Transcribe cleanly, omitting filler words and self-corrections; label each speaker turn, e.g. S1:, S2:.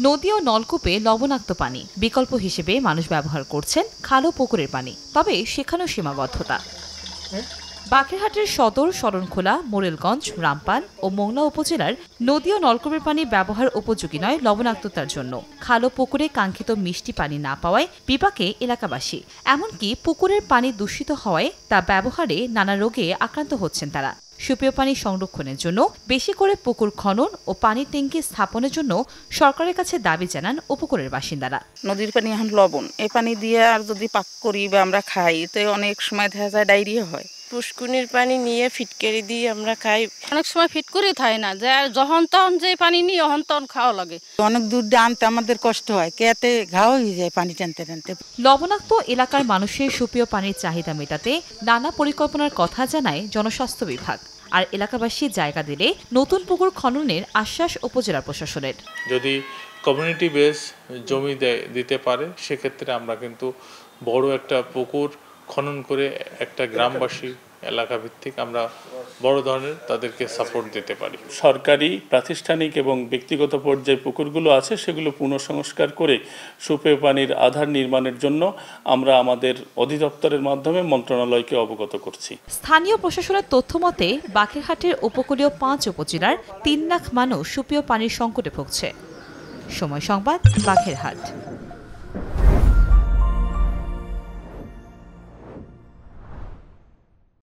S1: নদী ও নলকূপে লবণাক্ত পানি বিকল্প হিসেবে মানুষ ব্যবহার করছেন খাল ও পুকুরের পানি, তবে সেখানেও সীমাবদ্ধতা। বাগেরহাটের সদর, শরণখোলা, মোরেলগঞ্জ, রামপাল ও মোংলা উপজেলার নদী ও নলকূপের পানি ব্যবহার উপযোগী নয় লবণাক্ততার জন্য। খাল ও পুকুরে কাঙ্ক্ষিত মিষ্টি পানি না পাওয়ায় বিপাকে এলাকাবাসী। এমনকি পুকুরের পানি দূষিত হওয়ায় তা ব্যবহারে নানা রোগে আক্রান্ত হচ্ছেন তারা। সুপেয় পানি সংরক্ষণের জন্য বেশি করে পুকুর খনন ও পানির ট্যাঙ্কি স্থাপনের জন্য সরকারের কাছে দাবি জানান উপকূলের বাসিন্দারা।
S2: নদীর পানি এখন লবণ, এই পানি দিয়ে আর যদি পাক করি বা আমরা খাই তো অনেক সময় দেখা যায় ডায়রিয়া হয়।
S3: পুষ্কুনির পানি নিয়ে ফিটকারি দিয়ে আমরা খাই।
S4: অনেক সময় ফিট করে থাকে না, যে যখন তখন যে পানি নিয়ে তখন তখন খাওয়া লাগে।
S2: অনেক দূর আনতে আমাদের কষ্ট হয়, কেটে ঘাও হয়ে যায় পানি টানতে টানতে।
S1: লবণাক্ত এলাকার মানুষের সুপেয় পানির চাহিদা মেটাতে নানা পরিকল্পনার কথা জানায় জনস্বাস্থ্য বিভাগ। আর এলাকাবাসী জায়গা দিলে নতুন পুকুর খননের আশ্বাস উপজেলা প্রশাসনের।
S5: যদি কমিউনিটি বেস জমি দিতে পারে সেক্ষেত্রে আমরা কিন্তু বড় একটা পুকুর খনন করে একটা গ্রামবাসী এলাকা ভিত্তিক আমরা বড় ধরনের তাদেরকে সাপোর্ট দিতে পারি।
S6: সরকারি, প্রাতিষ্ঠানিক এবং ব্যক্তিগত পর্যায়ে পুকুরগুলো আছে সেগুলো পুনঃসংস্কার করে সুপেয় পানির আধার নির্মাণের জন্য আমরা আমাদের অধিদপ্তরের মাধ্যমে মন্ত্রণালয়কে অবগত করছি।
S1: স্থানীয় প্রশাসনের তথ্য মতে বাগেরহাটের উপকূলীয় 5 উপজেলার 3 লাখ মানুষ সুপেয় পানির সংকটে ভুগছে। সময় সংবাদ, বাগেরহাট।